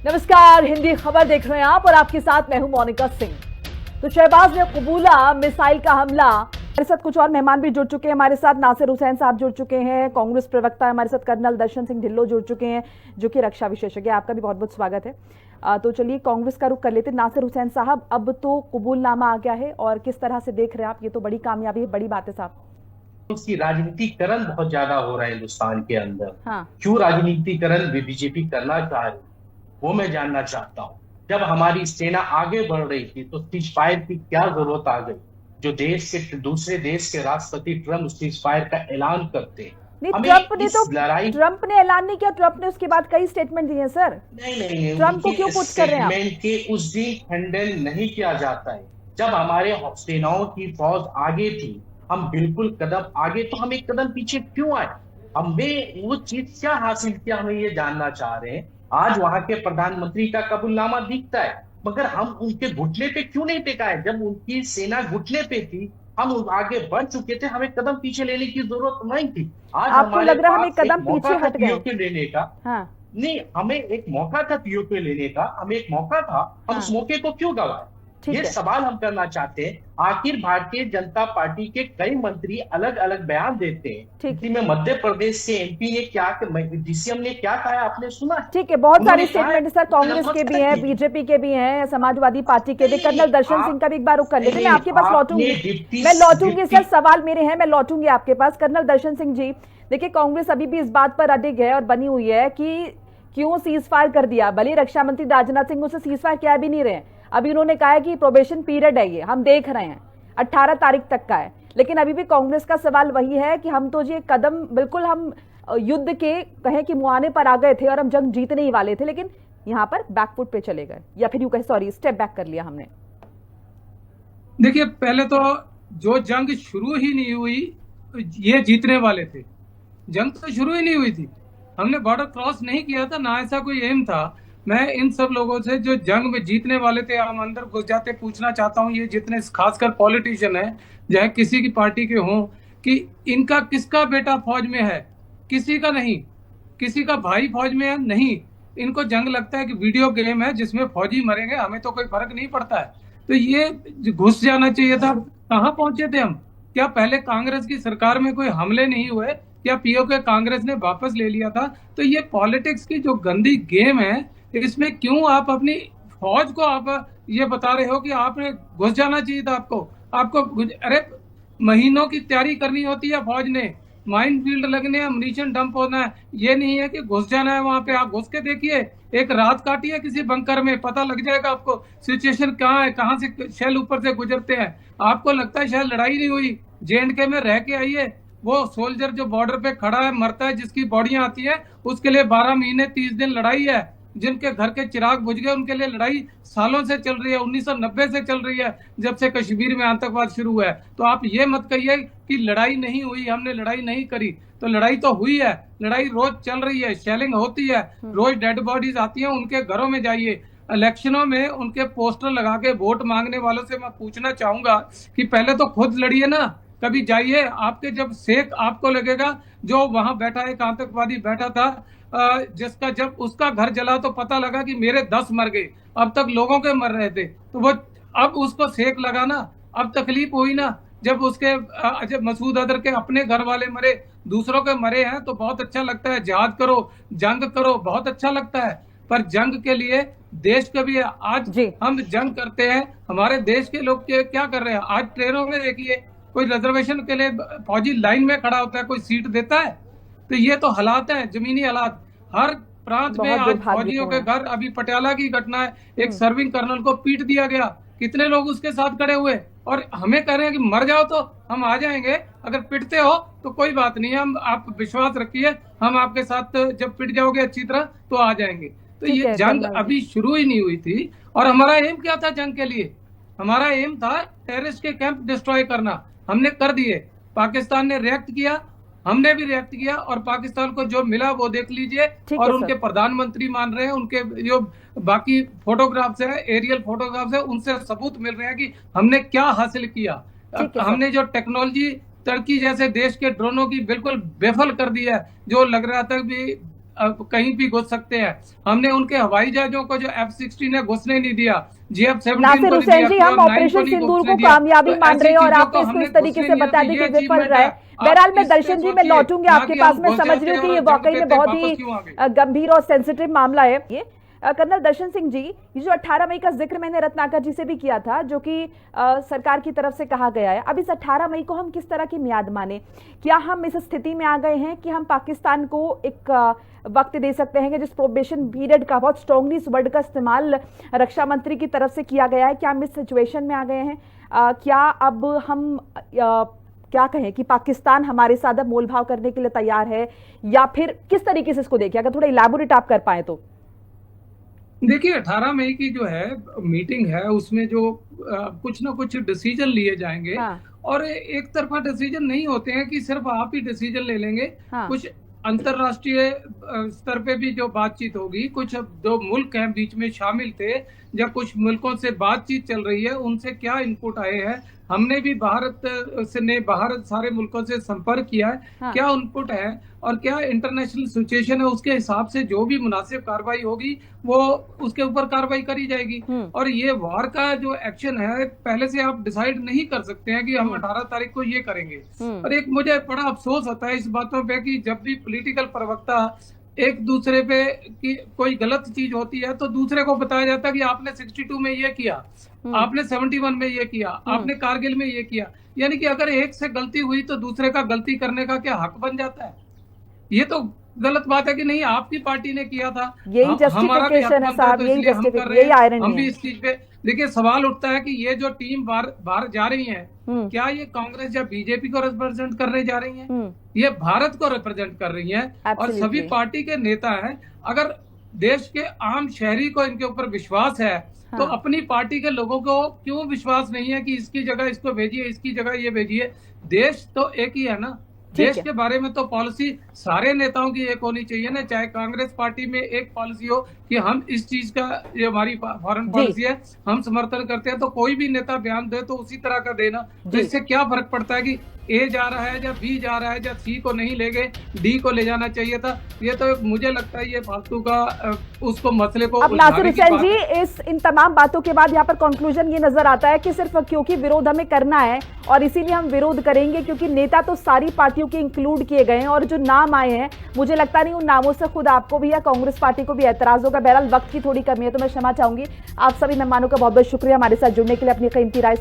नमस्कार, हिंदी खबर देख रहे हैं आप और आपके साथ मैं हूं मोनिका सिंह। तो शहबाज ने कबूला मिसाइल का हमला। हमारे साथ कुछ और मेहमान भी जुड़ चुके हैं। हमारे साथ नासिर हुसैन साहब जुड़ चुके हैं, कांग्रेस प्रवक्ता। हमारे साथ कर्नल दर्शन सिंह ढिल्लों जुड़ चुके हैं जो कि रक्षा विशेषज्ञ। आपका भी बहुत बहुत स्वागत है। तो चलिए कांग्रेस का रुख कर लेते हैं। नासिर हुसैन साहब, अब तो कबूलनामा आ गया है और किस तरह से देख रहे हैं आप? ये तो बड़ी कामयाबी है, बड़ी बात है साहब। उसकी राजनीतिकरण बहुत ज्यादा हो रहा है हिंदुस्तान के अंदर। हाँ, क्यों राजनीतिकरण बीजेपी करना चाह रही, वो मैं जानना चाहता हूँ। जब हमारी सेना आगे बढ़ रही थी तो सीज फायर की क्या जरूरत आ गई? जो देश के दूसरे देश के राष्ट्रपति ट्रम्प सीज फायर का ऐलान करते हैं, नहीं हमें इस लड़ाई। ट्रंप ने ऐलान नहीं किया। ट्रंप ने उसके बाद कई स्टेटमेंट दिए हैं सर। नहीं नहीं नहीं, ट्रंप को उनके क्यों पुश कर रहे हैं आप? स्टेटमेंट के उस दिन खंडन नहीं किया जाता है। जब हमारे सेनाओं की फौज आगे थी, हम बिल्कुल कदम आगे, तो हम एक कदम पीछे क्यों आए? हमें वो चीज क्या हासिल किया, हमें ये जानना चाह रहे हैं। आज वहां के प्रधानमंत्री का कबूलनामा दिखता है, मगर हम उनके घुटने पे क्यों नहीं टिका है? जब उनकी सेना घुटने पे थी, हम आगे बढ़ चुके थे, हमें कदम पीछे लेने की जरूरत नहीं थी। आज आपको हमारे लग रहा है हम एक पास एक कदम मौका पीछे था हट गए? पीओके लेने का। हाँ नहीं, हमें एक मौका था पीओके लेने का, हमें एक मौका था, हम उस हाँ, मौके को क्यों गवाए? ये ठीक है। सवाल हम करना चाहते हैं। आखिर भारतीय जनता पार्टी के कई मंत्री अलग अलग बयान देते हैं। ठीक है, इसी में मध्य प्रदेश से एमपी ने क्या, डीसीएम ने क्या कहा है, आपने सुना है? ठीक है। बहुत सारी उन्होंने कहा है स्टेटमेंट सर, कांग्रेस के भी हैं, की बीजेपी के भी हैं, समाजवादी पार्टी के भी। नहीं, कर्नल दर्शन सिंह आप का भी एक बार रुख कर लेते हैं। मैं नहीं, आपके पास आपने लौटूंगी। डिप्टी मैं लौटूंगी डिप्टी सर, सवाल मेरे हैं, मैं लौटूंगी आपके पास। कर्नल दर्शन सिंह जी, देखिए कांग्रेस अभी भी इस बात पर अडिग है और बनी हुई है कि क्यों सीज फायर कर दिया। भले रक्षा मंत्री राजनाथ सिंह उसे सीज फायर किया भी नहीं रहे। अभी उन्होंने कहा है कि प्रोबेशन पीरियड है, ये हम देख रहे हैं, 18 तारीख तक का है। लेकिन अभी भी कांग्रेस का सवाल वही है कि हम तो ये कदम बिल्कुल हम युद्ध के कहें कि मुआने पर आ गए थे और हम जंग जीतने ही वाले थे, लेकिन यहां पर बैकफुट पे चले गए, या फिर यूं कहे सॉरी स्टेप बैक कर लिया हमने। देखिए, पहले तो जो जंग शुरू ही नहीं हुई, ये जीतने वाले थे। जंग तो शुरू ही नहीं हुई थी, हमने बॉर्डर क्रॉस नहीं किया था, ना ऐसा कोई एम था। मैं इन सब लोगों से जो जंग में जीतने वाले थे, हम अंदर घुस जाते, पूछना चाहता हूँ, ये जितने खासकर पॉलिटिशियन है, चाहे किसी की पार्टी के हों, कि इनका किसका बेटा फौज में है? किसी का नहीं। किसी का भाई फौज में है? नहीं। इनको जंग लगता है कि वीडियो गेम है जिसमें फौजी मरेंगे, हमें तो कोई फर्क नहीं पड़ता है। तो ये घुस जाना चाहिए था। कहाँ पहुंचे थे हम? क्या पहले कांग्रेस की सरकार में कोई हमले नहीं हुए? क्या पीओके कांग्रेस ने वापस ले लिया था? तो ये पॉलिटिक्स की जो गंदी गेम है, इसमें क्यों आप अपनी फौज को आप ये बता रहे हो कि आपने घुस जाना चाहिए था? आपको अरे, महीनों की तैयारी करनी होती है फौज ने। माइन फील्ड लगने हैं, अम्युनिशन डंप होना है। ये नहीं है कि घुस जाना है वहां पे। आप घुस के देखिए, एक रात काटिए किसी बंकर में, पता लग जाएगा आपको सिचुएशन कहाँ है, कहाँ से शेल ऊपर से गुजरते हैं। आपको लगता है शायद लड़ाई नहीं हुई? जेएंडके में रह के आइए, वो सोल्जर जो बॉर्डर पे खड़ा है, मरता है, जिसकी बॉडियां आती है, उसके लिए 12 महीने 30 दिन लड़ाई है। जिनके घर के चिराग बुझ गए, उनके लिए लड़ाई सालों से चल रही है, 1990 से चल रही है, जब से कश्मीर में आतंकवाद शुरू हुआ है। तो आप ये मत कहिए कि लड़ाई नहीं हुई, हमने लड़ाई नहीं करी। तो लड़ाई तो हुई है, लड़ाई रोज चल रही है, शेलिंग होती है, रोज डेड बॉडीज आती हैं। उनके घरों में जाइए, इलेक्शनों में उनके पोस्टर लगा के वोट मांगने वालों से मैं पूछना चाहूंगा कि पहले तो खुद लड़िए ना। कभी जाइए, आपके जब सेक आपको लगेगा, जो वहां बैठा एक आतंकवादी बैठा था, जिसका जब उसका घर जला तो पता लगा कि मेरे 10 मर गए, अब तक लोगों के मर रहे थे, तो वो अब उसको सेक लगा ना, अब तकलीफ हुई ना। जब उसके जब मसूद अजहर के अपने घर वाले मरे, दूसरों के मरे हैं, तो बहुत अच्छा लगता है। जिहाद करो, जंग करो, बहुत अच्छा लगता है। पर जंग के लिए देश का भी आज जी, हम जंग करते हैं, हमारे देश के लोग क्या कर रहे हैं? आज ट्रेनों में देखिए, कोई रिजर्वेशन के लिए फौजी लाइन में खड़ा होता है, कोई सीट देता है? तो ये तो हालात हैं, जमीनी हालात। हर प्रांत में बहुत आज फौजियों के दुर्भाग्यपूर्ण। घर, अभी पटियाला की घटना है, एक सर्विंग कर्नल को पीट दिया गया, कितने लोग उसके साथ खड़े हुए, और हमें कह रहे हैं कि मर जाओ तो हम आ जाएंगे, अगर पिटते हो तो कोई बात नहीं है, हम आप विश्वास रखिए, हम आपके साथ जब पिट जाओगे अच्छी तरह तो आ जाएंगे। तो ठीक ये है जंग कर्नल जी। अभी शुरू ही नहीं हुई थी। और हमारा एम क्या था जंग के लिए? हमारा एम था टेररिस्ट के कैंप डिस्ट्रॉय करना, हमने कर दिए। पाकिस्तान ने रिएक्ट किया, हमने भी रिएक्ट किया, और पाकिस्तान को जो मिला वो देख लीजिए। ठीक और है उनके सर। प्रधानमंत्री मान रहे हैं, उनके जो बाकी फोटोग्राफ्स है, एरियल फोटोग्राफ्स है, उनसे सबूत मिल रहे हैं कि हमने क्या हासिल किया। ठीक है सर। हमने जो टेक्नोलॉजी टर्की जैसे देश के ड्रोनों की बिल्कुल बेफल कर दी है, जो लग रहा था कि कहीं भी घुस सकते हैं। हमने उनके हवाई जहाजों को जो F-16 है घुसने नहीं दिया, GF-17 नासिर हुसैन जी, हम ऑपरेशन सिंदूर को कामयाबी मान रहे हैं और आपने इसको इस तरीके से बता दी कि विफल रहा है। बहरहाल मैं दर्शन जी में लौटूंगी आपके पास। मैं समझ रही हूँ कि ये वाकई में बहुत ही गंभीर और सेंसिटिव मामला है ये। कर्नल दर्शन सिंह जी, ये जो 18 मई का जिक्र मैंने रत्नाकर जी से भी किया था, जो कि सरकार की तरफ से कहा गया है, अब इस 18 मई को हम किस तरह की मियाद माने? क्या हम इस स्थिति में आ गए हैं कि हम पाकिस्तान को एक वक्त दे सकते हैं कि जिस प्रोबेशन पीरियड का, बहुत स्ट्रांगली इस वर्ड का इस्तेमाल रक्षा मंत्री की तरफ से किया गया है, क्या हम इस सिचुएशन में आ गए हैं? क्या अब हम क्या कहें कि पाकिस्तान हमारे साथ अब मोल भाव करने के लिए तैयार है, या फिर किस तरीके से इसको देखें? अगर थोड़ा इलैबोरेट आप कर पाए तो। देखिए, 18 मई की जो है मीटिंग है, उसमें जो कुछ ना कुछ डिसीजन लिए जाएंगे। हाँ। और एक तरफा डिसीजन नहीं होते हैं कि सिर्फ आप ही डिसीजन ले लेंगे। हाँ। कुछ अंतरराष्ट्रीय स्तर पे भी जो बातचीत होगी, कुछ जो मुल्क हैं बीच में शामिल थे, या कुछ मुल्कों से बातचीत चल रही है, उनसे क्या इनपुट आए हैं। हमने भी भारत सारे मुल्कों से संपर्क किया है। हाँ। क्या इनपुट है और क्या इंटरनेशनल सिचुएशन है, उसके हिसाब से जो भी मुनासिब कार्रवाई होगी वो उसके ऊपर कार्रवाई करी जाएगी। और ये वार का जो एक्शन है, पहले से आप डिसाइड नहीं कर सकते हैं कि हम 18 तारीख को ये करेंगे। और एक मुझे बड़ा अफसोस होता है इस बातों पे कि जब भी पॉलिटिकल प्रवक्ता एक दूसरे पे की कोई गलत चीज होती है तो दूसरे को बताया जाता है कि आपने 62 में ये किया, आपने 71 में ये किया, आपने कारगिल में ये किया। यानी कि अगर एक से गलती हुई तो दूसरे का गलती करने का क्या हक बन जाता है? ये तो गलत बात है कि नहीं आपकी पार्टी ने किया था, यही जस्टिफिकेशन है साहब, यही जस्टिफिकेशन, यही आयरनी हम भी इस चीज पे। देखिए, सवाल उठता है कि ये जो टीम बाहर जा रही है, क्या ये कांग्रेस या बीजेपी को रिप्रेजेंट करने जा रही हैं? ये भारत को रिप्रेजेंट कर रही हैं और सभी पार्टी के नेता हैं। अगर देश के आम शहरी को इनके ऊपर विश्वास है, तो अपनी पार्टी के लोगों को क्यों विश्वास नहीं है कि इसकी जगह इसको भेजिए, इसकी जगह ये भेजिए? देश तो एक ही है ना। देश के बारे में तो पॉलिसी सारे नेताओं की एक होनी चाहिए ना, चाहे कांग्रेस पार्टी में एक पॉलिसी हो कि हम इस चीज का, ये हमारी फॉरेन पॉलिसी है, हम समर्थन करते हैं, तो कोई भी नेता बयान दे तो उसी तरह का देना। तो इससे क्या फर्क पड़ता है कि ए जा रहा है या बी जा रहा है या सी को नहीं ले गए, डी को ले जाना चाहिए था? ये तो मुझे लगता है ये फालतू का उसको मसले को। अब नासिर हुसैन जी, इन तमाम बातों के बाद यहाँ पर कंक्लूजन ये नजर आता है कि सिर्फ क्योंकि विरोध हमें करना है और इसीलिए हम विरोध करेंगे, क्योंकि नेता तो सारी पार्टियों के इंक्लूड किए गए हैं और जो नाम आए हैं, मुझे लगता नहीं उन नामों से खुद आपको भी या कांग्रेस पार्टी को भी एतराज होगा। बहरहाल वक्त की थोड़ी कमी है तो मैं क्षमा चाहूंगी। आप सभी मेहमानों का बहुत बहुत शुक्रिया हमारे साथ जुड़ने के लिए, अपनी कीमती राय